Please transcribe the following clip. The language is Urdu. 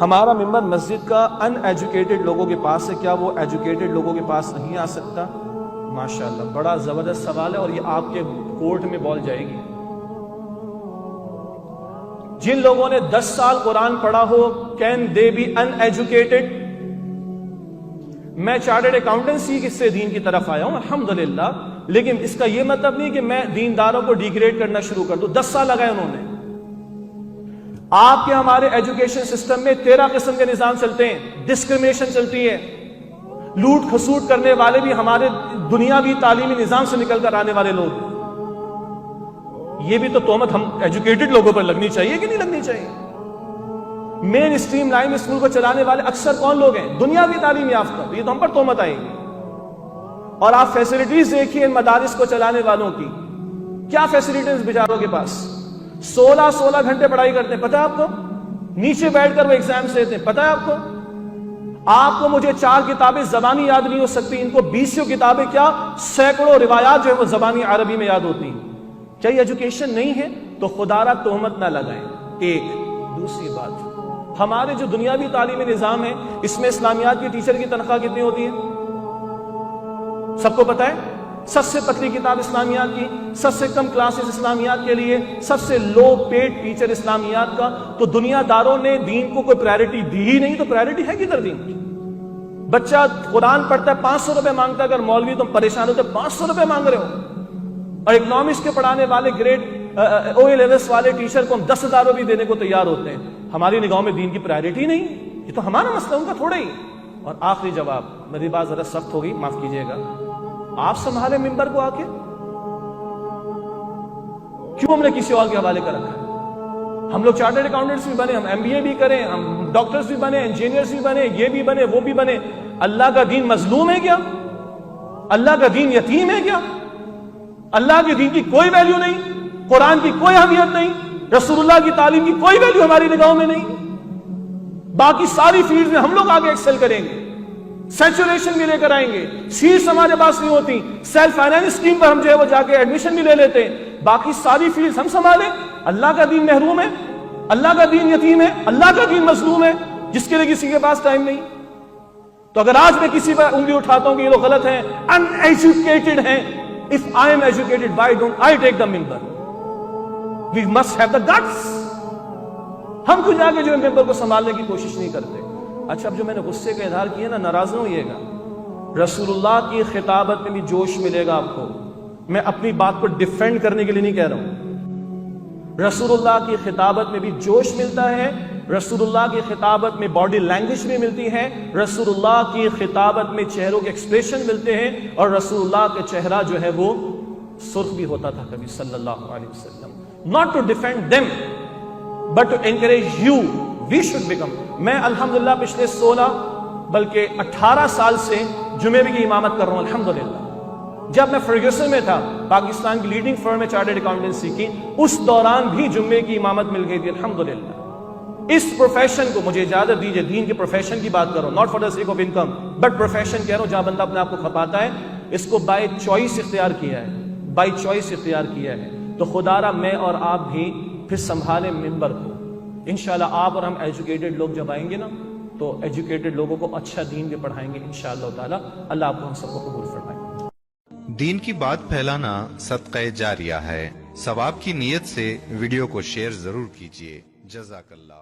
ہمارا ممبر مسجد کا ان ایجوکیٹڈ لوگوں کے پاس ہے، کیا وہ ایجوکیٹڈ لوگوں کے پاس نہیں آ سکتا؟ ماشاءاللہ، بڑا زبردست سوال ہے اور یہ آپ کے کورٹ میں بول جائے گی۔ جن لوگوں نے 10 سال قرآن پڑھا ہو، can they be uneducated? میں چارٹرڈ اکاؤنٹنسی سے دین کی طرف آیا ہوں الحمدللہ، لیکن اس کا یہ مطلب نہیں کہ میں دینداروں کو ڈیگریڈ کرنا شروع کر دوں۔ 10 سال لگائے انہوں نے۔ آپ کے ہمارے ایجوکیشن سسٹم میں 13 قسم کے نظام چلتے ہیں، ڈسکریمنیشن چلتی ہے، لوٹ کھسوٹ کرنے والے بھی ہمارے دنیاوی تعلیمی نظام سے نکل کر آنے والے لوگ۔ یہ بھی تو تہمت ہم ایجوکیٹڈ لوگوں پر لگنی چاہیے کہ نہیں لگنی چاہیے؟ مین اسٹریم لائن میں اسکول کو چلانے والے اکثر کون لوگ ہیں؟ دنیاوی تعلیم یافتہ۔ یہ تو ہم پر تہمت آئے گی۔ اور آپ فیسلٹیز دیکھیے ان مدارس کو چلانے والوں کی، کیا فیسلٹیز بیچاروں کے پاس؟ 16 گھنٹے پڑھائی کرتے ہیں، پتہ ہے آپ کو؟ نیچے بیٹھ کر وہ ایگزامز دیتے ہیں، پتہ ہے آپ کو؟ آپ کو مجھے 4 کتابیں زبانی یاد نہیں ہو سکتی، ان کو 20 کتابیں کیا سینکڑوں روایات جو ہے وہ زبانی عربی میں یاد ہوتی ہیں۔ کیا یہ ایجوکیشن نہیں ہے؟ تو خدا را تہمت نہ لگائیں۔ ایک دوسری بات، ہمارے جو دنیاوی تعلیمی نظام ہے اس میں اسلامیات کی ٹیچر کی تنخواہ کتنی ہوتی ہے؟ سب کو پتہ ہے؟ سب سے پتلی کتاب اسلامیات کی، سب سے کم کلاسز اسلامیات کے لیے، سب سے لو پیڈ ٹیچر اسلامیات کا۔ تو دنیا داروں نے دین کو کوئی پرائرٹی دی ہی نہیں، تو پرائرٹی ہے کدھر دین کی؟ بچہ قرآن پڑھتا ہے 500 روپے مانگتا ہے، اگر مولوی تم پریشان ہوتے 500 روپے مانگ رہے ہو، اور اکنامکس کے پڑھانے والے گریڈ OA لیولز والے ٹیچر کو ہم 10,000 روپے دینے کو تیار ہوتے ہیں۔ ہماری نگاہوں میں دین کی پرائرٹی نہیں، یہ تو ہمارا مسئلہ، ان کا تھوڑا ہی۔ اور آخری جواب، میری بات ذرا سخت ہوگی، معاف کیجیے گا، آپ سنبھالے ممبر کو آ کے، کیوں ہم نے کسی اور کے حوالے کر رکھا ہے؟ ہم لوگ چارٹرڈ اکاؤنٹنٹس بھی بنے، ہم MBA بھی کریں، ہم ڈاکٹرز بھی بنے، انجینئرز بھی بنے، یہ بھی بنے، وہ بھی بنے۔ اللہ کا دین مظلوم ہے کیا؟ اللہ کا دین یتیم ہے کیا؟ اللہ کے دین کی کوئی ویلیو نہیں، قرآن کی کوئی اہمیت نہیں، رسول اللہ کی تعلیم کی کوئی ویلیو ہماری نگاہوں میں نہیں؟ باقی ساری فیلڈز میں ہم لوگ آگے ایکسل کریں گے، سیچوریشن بھی لے کر آئیں گے، سیٹس ہمارے پاس نہیں ہوتی، سیلف فائنانس اسکیم پر ہم جو ہے وہ جا کے ایڈمیشن بھی لے لیتے ہیں، باقی ساری فیلڈز ہم سنبھالیں۔ اللہ کا دین محروم ہے، اللہ کا دین یتیم ہے، اللہ کا دین مظلوم ہے، جس کے لیے کسی کے پاس ٹائم نہیں۔ تو اگر آج میں کسی پر انگلی اٹھاتا ہوں کہ یہ لوگ غلط ہیں، ان ایجوکیٹڈ ہیں، if I am educated, why don't I take the member? We must have the guts. ہم کچھ آگے جو ممبر کو سنبھالنے کی کوشش نہیں کرتے۔ اچھا، اب جو میں نے غصے کا اظہار کیا نا، ناراض نہ ہوئیے گا، رسول اللہ کی خطابت میں بھی جوش ملے گا آپ کو۔ میں اپنی بات کو ڈیفینڈ کرنے کے لیے نہیں کہہ رہا ہوں، رسول اللہ کی خطابت میں بھی جوش ملتا ہے، رسول اللہ کی خطابت میں باڈی لینگویج بھی ملتی ہے، رسول اللہ کی خطابت میں چہروں کے ایکسپریشن ملتے ہیں، اور رسول اللہ کا چہرہ جو ہے وہ سرخ بھی ہوتا تھا کبھی صلی اللہ علیہ وسلم۔ not to defend them but to encourage you, we should become۔ میں الحمدللہ پچھلے 16 بلکہ 18 سال سے جمعے کی امامت کر رہا ہوں الحمدللہ۔ جب میں فرگیوسن میں تھا، پاکستان کی لیڈنگ فرم میں چارٹرڈ اکاؤنٹنسی کی، اس دوران بھی جمعے کی امامت مل گئی تھی الحمدللہ۔ اس پروفیشن کو مجھے اجازت دیجئے، دین کے پروفیشن کی بات کر رہا ہوں، not for the sake of income but profession کہہ رہا ہوں، جہاں بندہ اپنے آپ کو کھپاتا ہے، اس کو بائی چوائس اختیار کیا ہے، بائی چوائس اختیار کیا ہے۔ تو خدا را میں اور آپ بھی پھر سنبھالیں ممبر کو۔ انشاءاللہ آپ اور ہم ایجوکیٹڈ لوگ جب آئیں گے نا، تو ایجوکیٹڈ لوگوں کو اچھا دین بھی پڑھائیں گے انشاءاللہ تعالی۔ اللہ آپ کو ہم سب کو قبول فرمائے۔ دین کی بات پھیلانا صدقہ جاریہ ہے، ثواب کی نیت سے ویڈیو کو شیئر ضرور کیجیے۔ جزاک اللہ۔